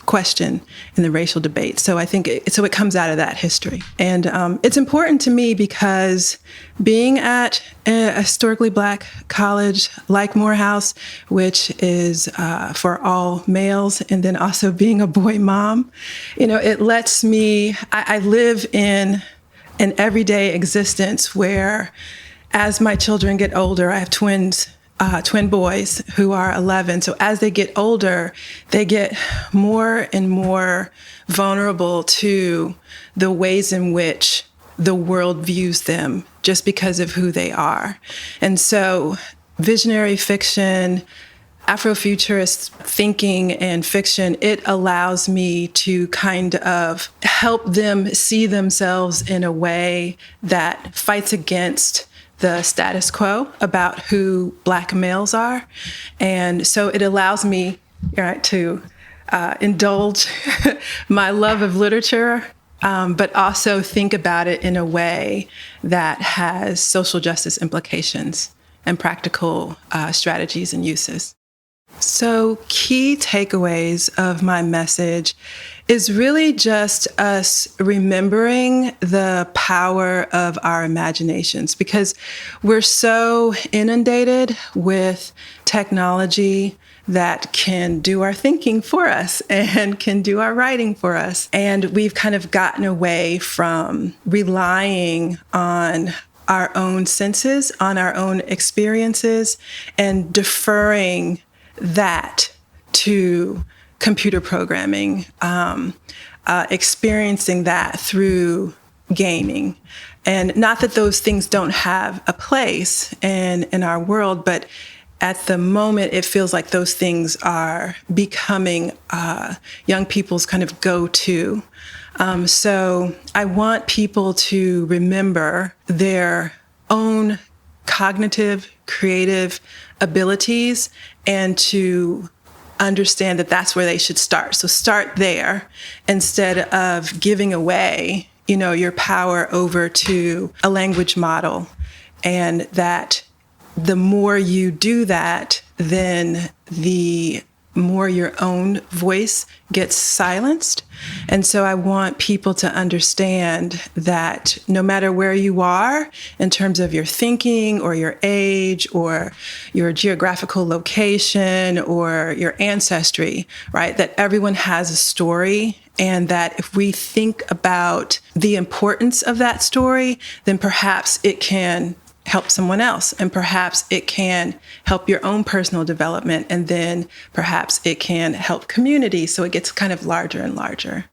question in the racial debate. So I think it comes out of that history. And it's important to me because being at a historically Black college like Morehouse, which is for all males, and then also being a boy mom, it lets me, I live in an everyday existence where as my children get older, I have twin boys who are 11. So as they get older, they get more and more vulnerable to the ways in which the world views them just because of who they are. And so visionary fiction, Afrofuturist thinking and fiction, it allows me to kind of help them see themselves in a way that fights against the status quo about who Black males are. And so it allows me to indulge my love of literature, but also think about it in a way that has social justice implications and practical strategies and uses. So key takeaways of my message is really just us remembering the power of our imaginations, because we're so inundated with technology that can do our thinking for us and can do our writing for us. And we've kind of gotten away from relying on our own senses, on our own experiences, and deferring that to computer programming, experiencing that through gaming. And not that those things don't have a place in our world, but at the moment, it feels like those things are becoming young people's kind of go-to. So I want people to remember their own cognitive, creative abilities and to understand that that's where they should start. So start there instead of giving away, your power over to a language model. And that the more you do that, then the more your own voice gets silenced. And so I want people to understand that no matter where you are in terms of your thinking or your age or your geographical location or your ancestry, right, that everyone has a story, and that if we think about the importance of that story, then perhaps it can help someone else, and perhaps it can help your own personal development, and then perhaps it can help community. So it gets kind of larger and larger.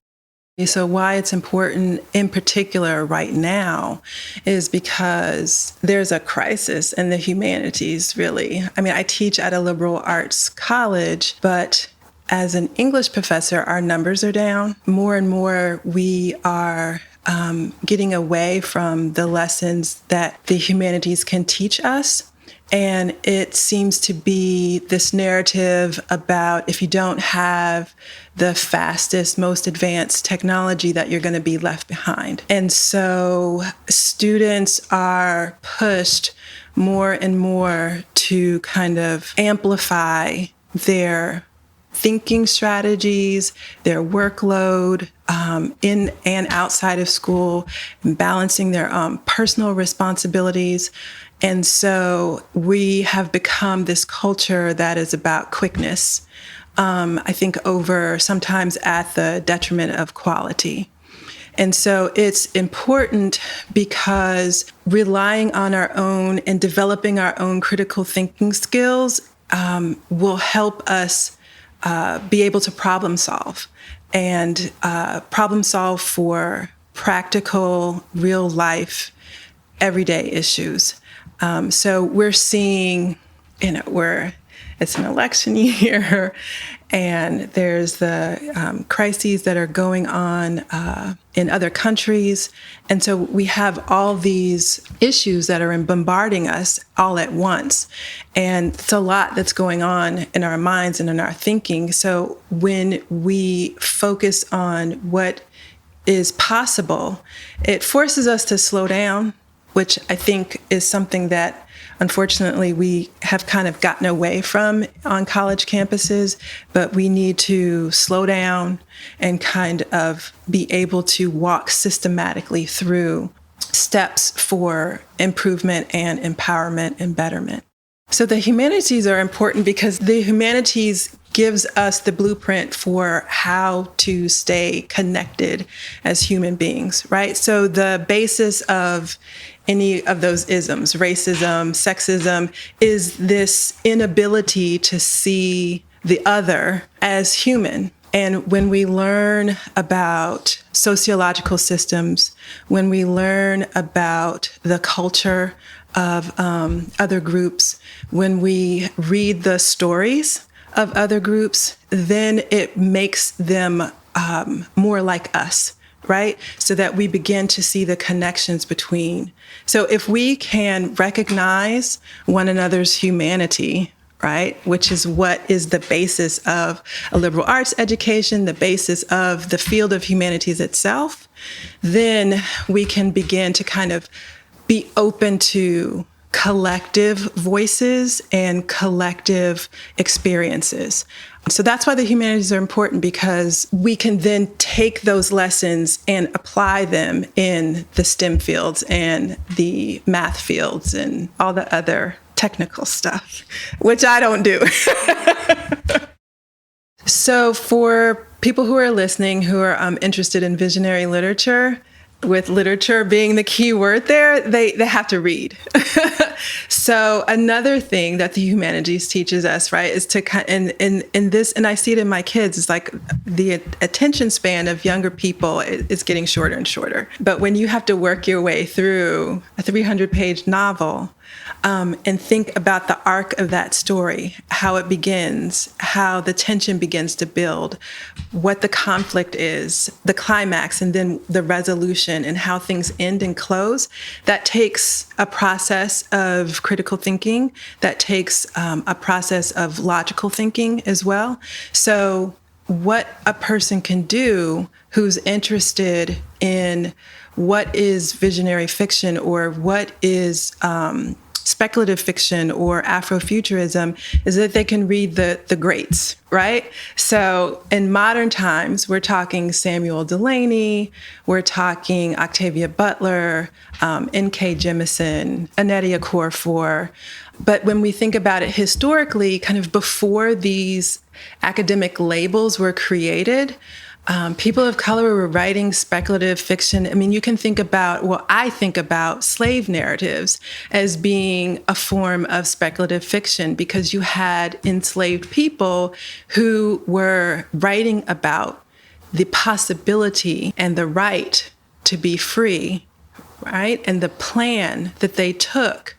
So why it's important in particular right now is because there's a crisis in the humanities, really. I mean, I teach at a liberal arts college, but as an English professor, our numbers are down. More and more, we are getting away from the lessons that the humanities can teach us. And it seems to be this narrative about if you don't have the fastest, most advanced technology, that you're going to be left behind. And so students are pushed more and more to kind of amplify their thinking strategies, their workload in and outside of school, and balancing their personal responsibilities. And so we have become this culture that is about quickness, I think sometimes at the detriment of quality. And so it's important because relying on our own and developing our own critical thinking skills will help us be able to problem solve for practical, real life, everyday issues. So we're seeing, it's an election year, and there's the crises that are going on in other countries. And so we have all these issues that are bombarding us all at once. And it's a lot that's going on in our minds and in our thinking. So when we focus on what is possible, it forces us to slow down, which I think is something that unfortunately we have kind of gotten away from on college campuses, but we need to slow down and kind of be able to walk systematically through steps for improvement and empowerment and betterment. So the humanities are important because the humanities gives us the blueprint for how to stay connected as human beings, right? So the basis of any of those isms, racism, sexism, is this inability to see the other as human. And when we learn about sociological systems, when we learn about the culture of other groups, when we read the stories of other groups, then it makes them more like us, right? So that we begin to see the connections between. So if we can recognize one another's humanity, right, which is what is the basis of a liberal arts education, the basis of the field of humanities itself, then we can begin to kind of be open to collective voices and collective experiences. So that's why the humanities are important, because we can then take those lessons and apply them in the STEM fields and the math fields and all the other technical stuff, which I don't do. So for people who are listening, who are interested in visionary literature, with literature being the key word there, they have to read. So another thing that the humanities teaches us, right, is to in this, and I see it in my kids, is like the attention span of younger people is getting shorter and shorter. But when you have to work your way through a 300-page novel, and think about the arc of that story, how it begins, how the tension begins to build, what the conflict is, the climax, and then the resolution, and how things end and close, that takes a process of critical thinking, that takes a process of logical thinking as well. So what a person can do who's interested in what is visionary fiction or what is speculative fiction or Afrofuturism is that they can read the greats, right? So in modern times, we're talking Samuel Delany, we're talking Octavia Butler, N.K. Jemisin, Annette Okorafor. But when we think about it historically, kind of before these academic labels were created, people of color were writing speculative fiction. I mean, you can think about, well, I think about slave narratives as being a form of speculative fiction because you had enslaved people who were writing about the possibility and the right to be free, right? And the plan that they took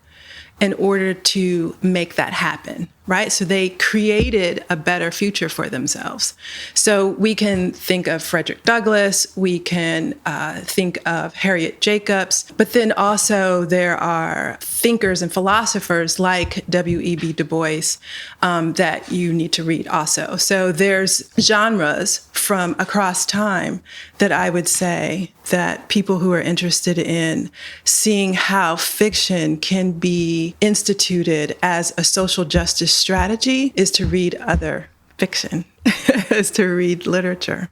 in order to make that happen, right? So they created a better future for themselves. So we can think of Frederick Douglass, we can think of Harriet Jacobs, but then also there are thinkers and philosophers like W.E.B. Du Bois that you need to read also. So there's genres from across time that I would say that people who are interested in seeing how fiction can be instituted as a social justice strategy is to read other fiction, is to read literature.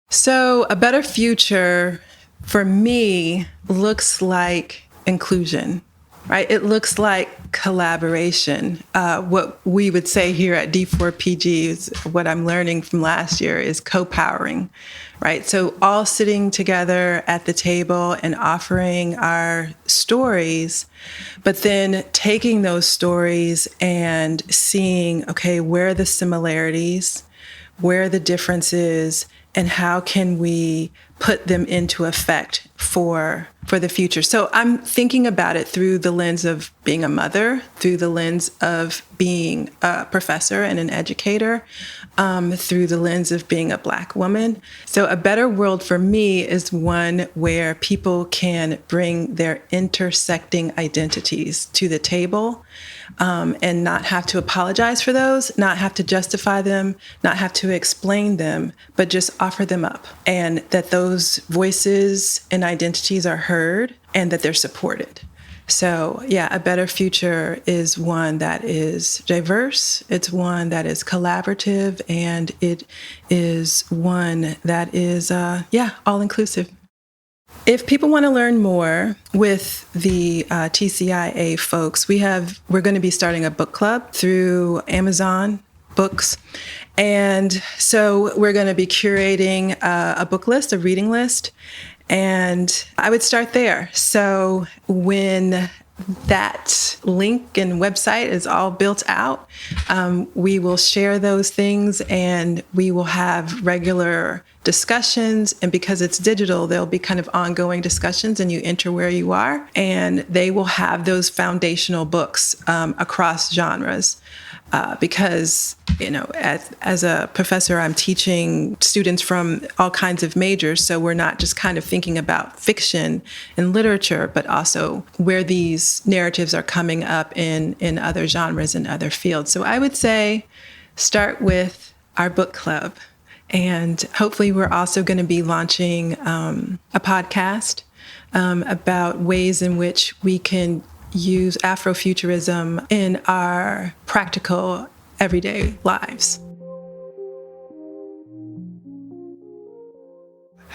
So a better future for me looks like inclusion, right? It looks like collaboration. What we would say here at D4PG is what I'm learning from last year is co-powering, right? So all sitting together at the table and offering our stories, but then taking those stories and seeing, okay, where are the similarities, where are the differences, and how can we put them into effect for the future. So I'm thinking about it through the lens of being a mother, through the lens of being a professor and an educator, through the lens of being a Black woman. So a better world for me is one where people can bring their intersecting identities to the table and not have to apologize for those, not have to justify them, not have to explain them, but just offer them up. And that those voices and identities are heard and that they're supported. So yeah, a better future is one that is diverse, it's one that is collaborative, and it is one that is, all-inclusive. If people want to learn more with the TCIA folks, we're going to be starting a book club through Amazon Books. And so we're going to be curating a book list, a reading list, and I would start there. So when that link and website is all built out, we will share those things and we will have regular discussions. And because it's digital, there'll be kind of ongoing discussions and you enter where you are. And they will have those foundational books across genres. Because, as a professor, I'm teaching students from all kinds of majors. So we're not just kind of thinking about fiction and literature, but also where these narratives are coming up in other genres and other fields. So I would say start with our book club. And hopefully we're also going to be launching a podcast about ways in which we can use Afrofuturism in our practical, everyday lives.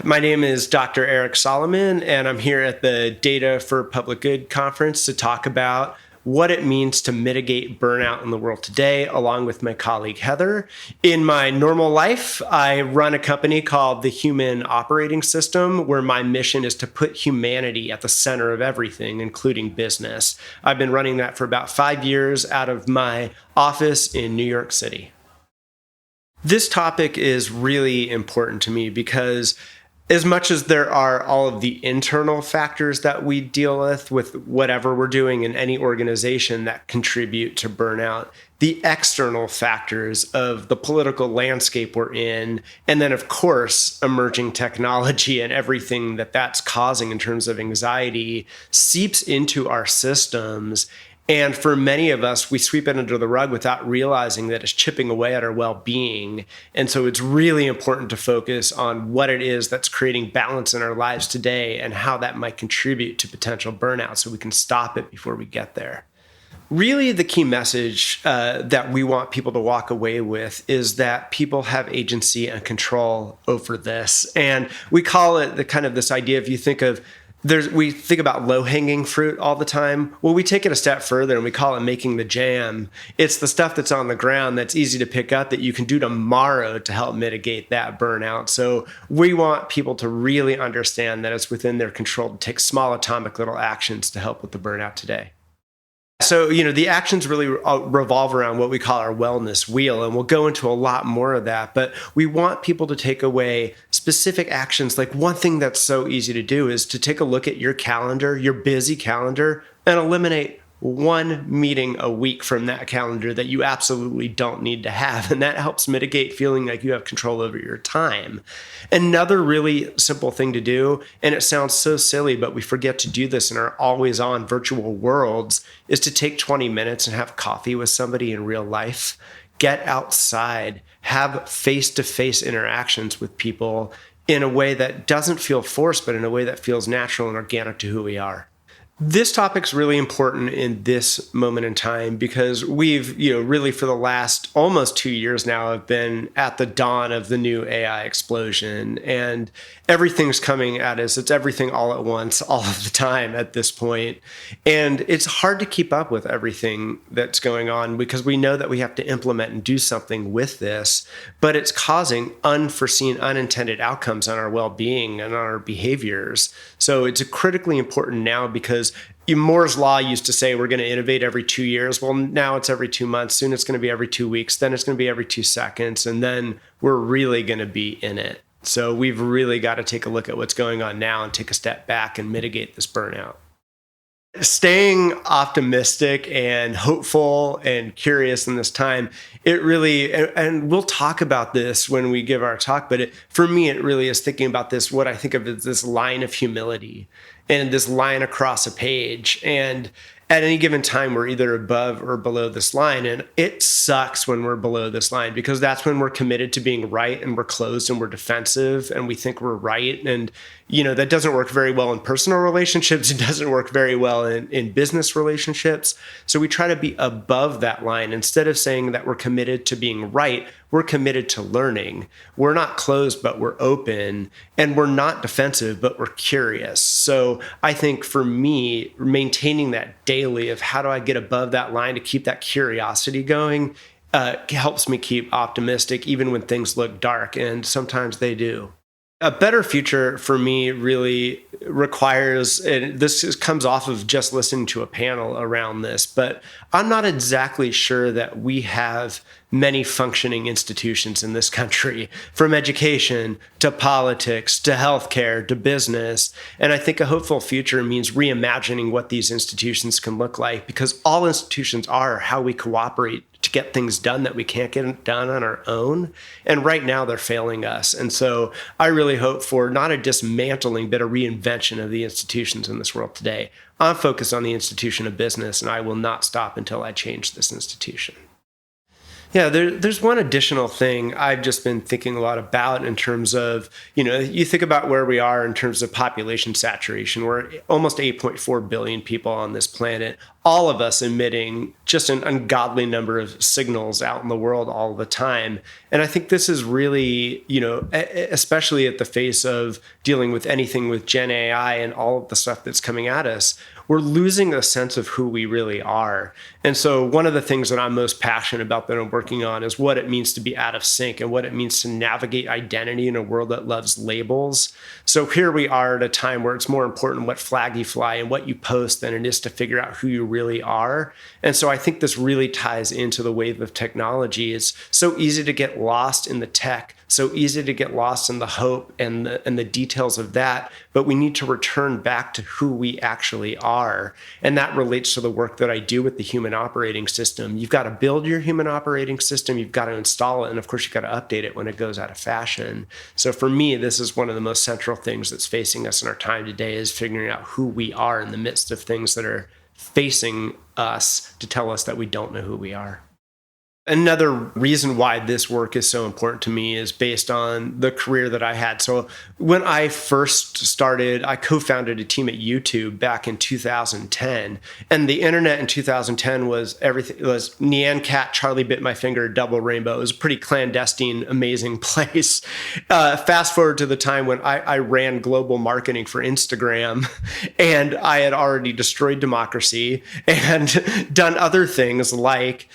My name is Dr. Eric Solomon, and I'm here at the Data for Public Good conference to talk about what it means to mitigate burnout in the world today, along with my colleague Heather. In my normal life, I run a company called the Human Operating System, where my mission is to put humanity at the center of everything, including business. I've been running that for about 5 years out of my office in New York City. This topic is really important to me because As much as there are all of the internal factors that we deal with whatever we're doing in any organization that contribute to burnout, the external factors of the political landscape we're in, and then, of course, emerging technology and everything that's causing in terms of anxiety seeps into our systems. And for many of us, we sweep it under the rug without realizing that it's chipping away at our well-being. And so it's really important to focus on what it is that's creating balance in our lives today and how that might contribute to potential burnout so we can stop it before we get there. Really, the key message that we want people to walk away with is that people have agency and control over this. And we call it this idea, if you think of we think about low-hanging fruit all the time. Well, we take it a step further and we call it making the jam. It's the stuff that's on the ground that's easy to pick up that you can do tomorrow to help mitigate that burnout. So we want people to really understand that it's within their control to take small atomic little actions to help with the burnout today. So, the actions really revolve around what we call our wellness wheel, and we'll go into a lot more of that. But we want people to take away specific actions. Like one thing that's so easy to do is to take a look at your calendar, your busy calendar, and eliminate one meeting a week from that calendar that you absolutely don't need to have. And that helps mitigate feeling like you have control over your time. Another really simple thing to do, and it sounds so silly, but we forget to do this in our always on virtual worlds, is to take 20 minutes and have coffee with somebody in real life. Get outside, have face-to-face interactions with people in a way that doesn't feel forced, but in a way that feels natural and organic to who we are. This topic's really important in this moment in time because we've, really for the last almost 2 years now have been at the dawn of the new AI explosion, and everything's coming at us. It's everything all at once, all of the time at this point. And it's hard to keep up with everything that's going on because we know that we have to implement and do something with this, but it's causing unforeseen, unintended outcomes on our well-being and on our behaviors. So it's critically important now because Moore's Law used to say we're going to innovate every 2 years. Well, now it's every 2 months. Soon it's going to be every 2 weeks. Then it's going to be every 2 seconds. And then we're really going to be in it. So we've really got to take a look at what's going on now and take a step back and mitigate this burnout. Staying optimistic and hopeful and curious in this time, it really, and we'll talk about this when we give our talk, but for me, it really is thinking about this, what I think of as this line of humility and this line across a page. And at any given time, we're either above or below this line. And it sucks when we're below this line because that's when we're committed to being right and we're closed and we're defensive and we think we're right. And, that doesn't work very well in personal relationships. It doesn't work very well in business relationships. So we try to be above that line. Instead of saying that we're committed to being right, we're committed to learning. We're not closed, but we're open. And we're not defensive, but we're curious. So I think for me, maintaining that daily of how do I get above that line to keep that curiosity going helps me keep optimistic even when things look dark. And sometimes they do. A better future for me really requires, and this comes off of just listening to a panel around this, but I'm not exactly sure that we have many functioning institutions in this country, from education to politics to healthcare to business. And I think a hopeful future means reimagining what these institutions can look like, because all institutions are how we cooperate to get things done that we can't get done on our own. And right now they're failing us. And so I really hope for not a dismantling, but a reinvention of the institutions in this world today. I'm focused on the institution of business, and I will not stop until I change this institution. Yeah, there's one additional thing I've just been thinking a lot about in terms of, you think about where we are in terms of population saturation. We're almost 8.4 billion people on this planet, all of us emitting just an ungodly number of signals out in the world all the time. And I think this is really, especially at the face of dealing with anything with Gen AI and all of the stuff that's coming at us, we're losing a sense of who we really are. And so one of the things that I'm most passionate about that I'm working on is what it means to be out of sync and what it means to navigate identity in a world that loves labels. So here we are at a time where it's more important what flag you fly and what you post than it is to figure out who you really are. And so I think this really ties into the wave of technology. It's so easy to get lost in the tech, so easy to get lost in the hope and the details of that, but we need to return back to who we actually are. And that relates to the work that I do with the human operating system. You've got to build your human operating system, you've got to install it, and of course you've got to update it when it goes out of fashion. So for me, this is one of the most central things that's facing us in our time today, is figuring out who we are in the midst of things that are facing us to tell us that we don't know who we are. Another reason why this work is so important to me is based on the career that I had. So when I first started, I co-founded a team at YouTube back in 2010. And the internet in 2010 was everything. It was Nyan Cat, Charlie Bit My Finger, Double Rainbow. It was a pretty clandestine, amazing place. Fast forward to the time when I ran global marketing for Instagram, and I had already destroyed democracy and done other things like,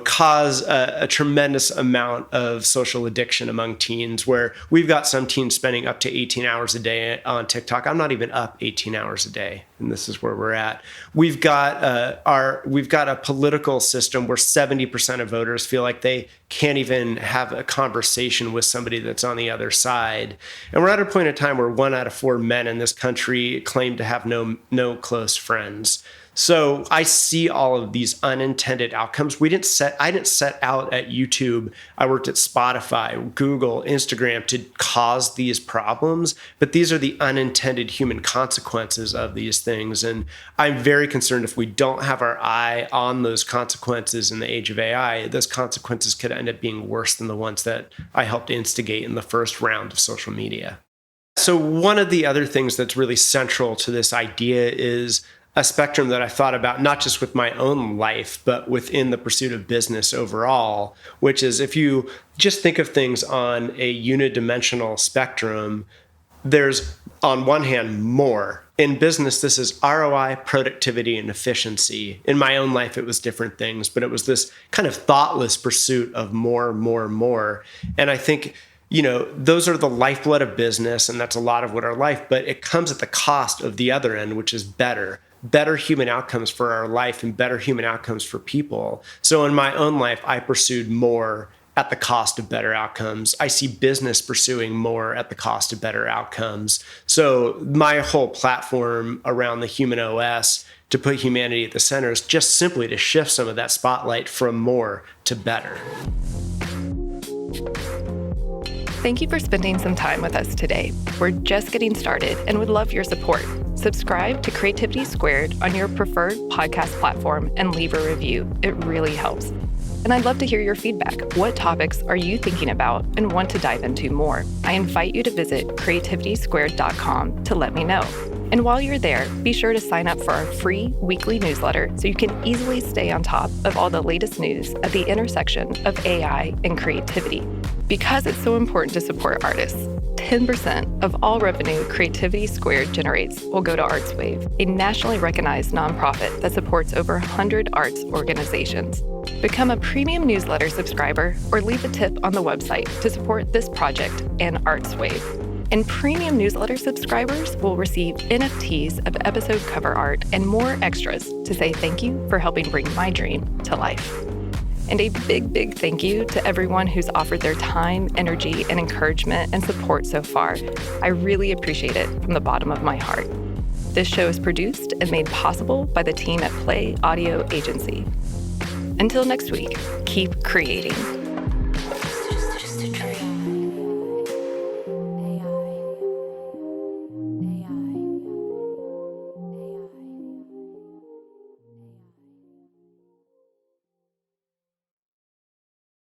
cause a tremendous amount of social addiction among teens, where we've got some teens spending up to 18 hours a day on TikTok. I'm not even up 18 hours a day, and this is where we're at. We've got a political system where 70% of voters feel like they can't even have a conversation with somebody that's on the other side. And we're at a point in time where 1 out of 4 men in this country claim to have no close friends. So I see all of these unintended outcomes. I didn't set out at YouTube. I worked at Spotify, Google, Instagram to cause these problems, but these are the unintended human consequences of these things. And I'm very concerned if we don't have our eye on those consequences in the age of AI, those consequences could end up being worse than the ones that I helped instigate in the first round of social media. So one of the other things that's really central to this idea is a spectrum that I thought about, not just with my own life, but within the pursuit of business overall, which is, if you just think of things on a unidimensional spectrum, there's, on one hand, more. In business, this is ROI, productivity, and efficiency. In my own life, it was different things, but it was this kind of thoughtless pursuit of more. And I think, those are the lifeblood of business, and that's a lot of what our life, but it comes at the cost of the other end, which is better human outcomes for our life and better human outcomes for people. So in my own life, I pursued more at the cost of better outcomes. I see business pursuing more at the cost of better outcomes. So my whole platform around the human OS, to put humanity at the center, is just simply to shift some of that spotlight from more to better. Thank you for spending some time with us today. We're just getting started and would love your support. Subscribe to Creativity Squared on your preferred podcast platform and leave a review. It really helps. And I'd love to hear your feedback. What topics are you thinking about and want to dive into more? I invite you to visit creativitysquared.com to let me know. And while you're there, be sure to sign up for our free weekly newsletter so you can easily stay on top of all the latest news at the intersection of AI and creativity. Because it's so important to support artists, 10% of all revenue Creativity Squared generates will go to ArtsWave, a nationally recognized nonprofit that supports over 100 arts organizations. Become a premium newsletter subscriber or leave a tip on the website to support this project and ArtsWave. And premium newsletter subscribers will receive NFTs of episode cover art and more extras to say thank you for helping bring my dream to life. And a big thank you to everyone who's offered their time, energy, and encouragement and support so far. I really appreciate it from the bottom of my heart. This show is produced and made possible by the team at Play Audio Agency. Until next week, keep creating.